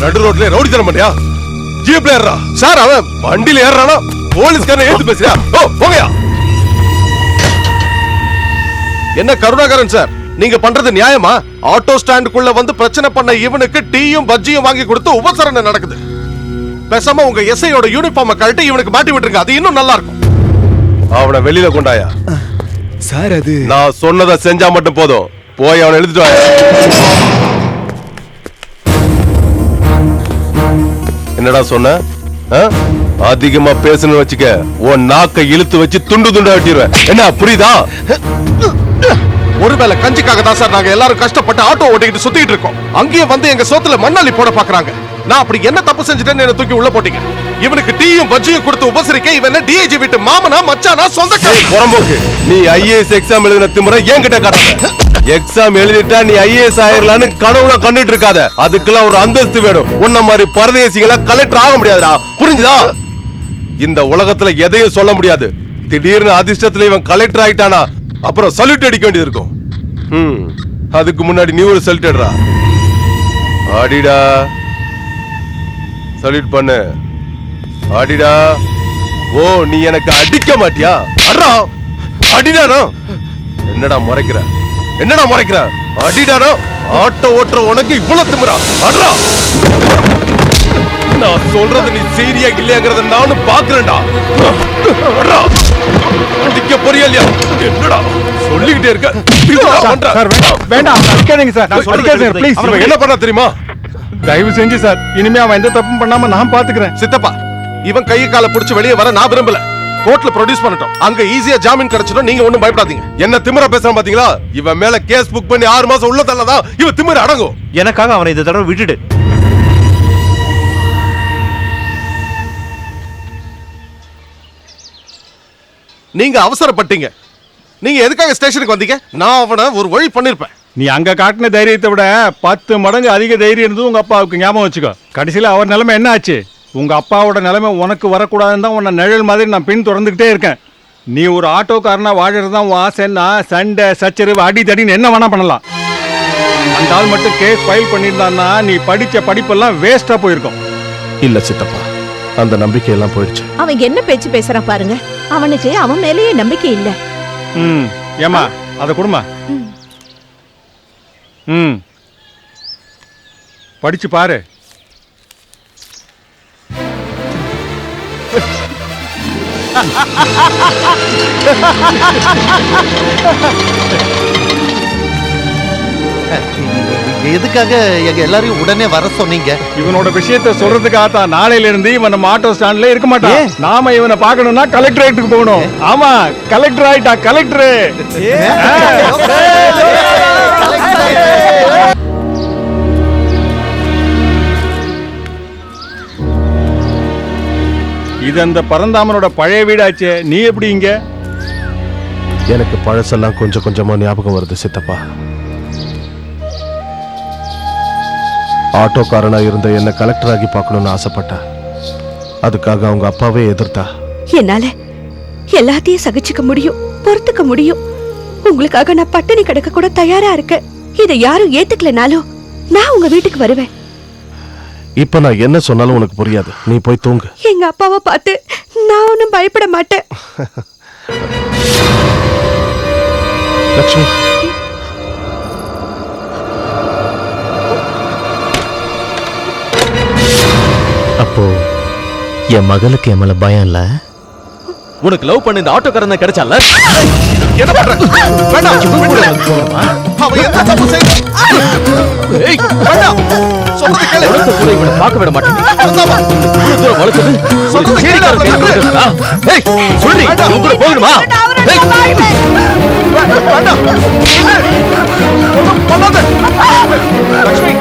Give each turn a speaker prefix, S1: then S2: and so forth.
S1: நடு ரோட்ல ரவுடி தரம் பண்ணியா? ஜீப்ல ஏறா சார், அவன் வண்டியில ஏறானா போலீஸ்காரன் ஏத்து பேசுறியா? ஓ போங்கயா. என்ன கருணாகரன் சார், நீங்க பண்றது நியாயமா? ஆட்டோ ஸ்டாண்டுக்குள்ள வந்து பிரச்சனை பண்ண இவனுக்கு டீயும் பஜ்ஜியும் வாங்கி கொடுத்து உபசரணை நடக்குது. பேசாம உங்க எஸ்ஐயோட யூனிஃபார்மை கழட்டி இவனுக்கு மாட்டி விட்டுருங்க, அது இன்னும் நல்லா இருக்கும். அவனை வெளியில கொண்டாயா
S2: சார்? அது
S1: நான் சொன்னதை செஞ்சா மட்டும் போதும். போய் அவனை எழுதிட்டு வாயா. என்னடா சொன்ன? அதிகமா பேசணும்னு வச்சுக்க, உன் நாக்கை இழுத்து வச்சு துண்டு துண்டா வெட்டிடுவேன். என்ன புரியுதா? ஒருவேளை கஞ்சிக்காக தான் சார் நாங்க எல்லாரும் கஷ்டப்பட்டு ஆட்டோ ஓட்டிக்கிட்டு சுத்திட்டு இருக்கோம். அங்கேயே வந்து எங்க சோத்துல மண்ணாளி போட பாக்குறாங்க. நான் அப்படி என்ன தப்பு செஞ்சுட்டேன்னு என்ன தூக்கி உள்ள போட்டீங்க. இவனுக்கு டீயும் பஜ்ஜியும் கொடுத்து உபசரிக்க இவன் டிஐஜி வீட்டு மாமனா மச்சானா சொந்தக்காரன். புறம்போக்கு, நீ ஐஏஎஸ் எக்ஸாம் எழுதின திமிர என்கிட்ட காட்டாத. எக்ஸாம் எழுதிட்டா நீ ஐஏஎஸ் ஆயிரலான்னு கனவுல கண்டுட்டு இருக்காத. அதுக்கெல்லாம் ஒரு அந்தஸ்து வேணும். உன்ன மாதிரி பரதேசிகளா கலெக்டர் ஆக முடியாதுடா, புரிஞ்சுதா? இந்த உலகத்துல எதையும் சொல்ல முடியாது. திடீர்னு அதிர்ஷ்டத்துல இவன் கலெக்டர் ஆயிட்டானா அப்புறம் சல்யூட் அடிக்க வேண்டியது இருக்கும். அதுக்கு முன்னாடி நீ ஒரு சல்யூட் அடிடா. ஆடிடா, சல்யூட் பண்ணு. ஆடிடா. ஓ, நீ எனக்கு அடிக்க மாட்டியா? அடடா, அடிடாடா. என்னடா முறைக்கிற? என்னடா முறைக்கிற? அடிடாடா. ஆட்டோ ஓட்டுற உனக்கு இவ்வளவு திமிரா? அடடா. நான் சொல்றது நீ சீரியா இல்லையாங்கறத நானும் பாக்குறேன்டா. அடடா. அடிக்க போறியா இல்லையா? என்னடா சொல்லிக்கிட்டே இருக்க?
S2: சார் வேண்டாம், அடிக்காதீங்க சார். நான் சொல்றேன் சார், ப்ளீஸ்.
S1: அவன் என்ன பண்ணா தெரியுமா?
S2: தயவு செஞ்சு சார், இனிமே அவன் எந்த தப்பும் பண்ணாம நான் பாத்துக்கிறேன்.
S1: சித்தப்பா, இவன் கையை காலை புடிச்சு வெளியே வர நான் விரும்பல. கோர்ட்ல ப்ரொடியூஸ் பண்ணட்டும், அங்க ஈஸியா ஜாமீன் கிடைச்சிடும். நீங்க ஒண்ணும் பயப்படாதீங்க. என்ன திமிரா பேசுறான் பாத்தீங்களா? இவன் மேல கேஸ் புக் பண்ணி 6 மாசம் உள்ள தள்ளதான் இவன் திமிர அடங்கும்.
S3: எனக்காக அவனை இந்த தடவை விட்டுடு.
S1: நீங்க அவசரப்பட்டீங்க. நீங்க எதுக்காக ஸ்டேஷனுக்கு வந்தீங்க? நான் அவனை ஒரு வழி பண்ணிருப்பேன்.
S2: நீ அங்க காட்டின தைரியத்தை விட 10 மடங்கு அதிக தைரியம் இருந்தது உங்க அப்பாவுக்கு. ஞாபகம் வச்சுக்கோ. கடைசியில அவர் நிலைமை என்ன ஆச்சு? உங்க அப்பாவோட நிலைமை உனக்கு வரக்கூடாதுன்னு தான் உன்னை நிழல் மாதிரி நான் பின் தொடர்ந்துகிட்டே இருக்கேன். நீ ஒரு ஆட்டோக்காரனா வாழறது தான் உன் ஆசைன்னா சண்டை சச்சரவு அடி தடின்னு என்ன வேணா பண்ணலாம். அந்த ஆள் மட்டும் கேஸ் ஃபைல் பண்ணியிருந்தான்னா நீ படிச்ச படிப்பெல்லாம் வேஸ்டா போயிருக்கும்.
S1: இல்ல சித்தப்பா, அந்த நம்பிக்கை எல்லாம் போயிடுச்சு.
S4: அவன் என்ன பேச்சு பேசுறான் பாருங்க. அவனுக்கு அவன் மேலேயே நம்பிக்கை இல்ல.
S2: ஏமா அத குடுமா. படிச்சு பாரு.
S3: எதுக்காக எங்க எல்லாரையும் உடனே வர சொன்னீங்க?
S2: இவனோட விஷயத்தை சொல்றதுக்காக தான். நாளையில இருந்து இவன் நம்ம ஆட்டோ ஸ்டாண்ட்ல இருக்க மாட்டான். நாம இவனை பார்க்கணும்னா கலெக்டரேட்டுக்கு போகணும். ஆமா, கலெக்டர் ஆயிட்டா. கலெக்டர் இது அந்த பரந்தாமனோட பழைய வீடாச்சே. நீ எப்படி இங்க?
S1: எனக்கு பழசெல்லாம் கொஞ்சம் கொஞ்சமா ஞாபகம் வருது சித்தப்பா. ஆட்டோக்காரனா இருந்த என்ன கலெக்டர் ஆகி பார்க்கணும்னு ஆசைப்பட்டா. அதுக்காக அவங்க அப்பாவே எதிர்த்தா.
S4: என்னால எல்லாத்தையும் சகிச்சுக்க முடியும், பொறுத்துக்க முடியும். உங்களுக்காக நான் பட்டினி கிடக்க கூட தயாரா இருக்கேன். இதை யாரும் ஏத்துக்கலனாலும் நான் உங்க வீட்டுக்கு வருவேன்.
S1: இப்ப நான் என்ன சொன்னாலும் உனக்கு புரியாது. நீ போய் தூங்கு.
S4: எங்க அப்பாவை பார்த்து நான் ஒன்னும் பயப்பட மாட்டேன்.
S1: லட்சுமி,
S3: அப்போ என் மகளுக்கு என் மேல பயம் இல்ல?
S5: உனக்கு லவ் பண்ண இந்த ஆட்டோக்காரன் தான் கிடைச்சால?
S1: என்ன பண்ற? வேண்டாம். அவன் எந்த தப்பு செய்யல. ஏய், வேண்டாம். சொல்றது கேளு.
S5: உனக்கு கூட இவனை பார்க்க விட மாட்டேன். இவ்வளவு தூரம் வளர்த்தது
S1: சொல்றது கேளு.
S5: ஏய், சொல்லி உன் கூட போகணுமா?
S1: வேண்டாம். பண்ணாத. லட்சுமி,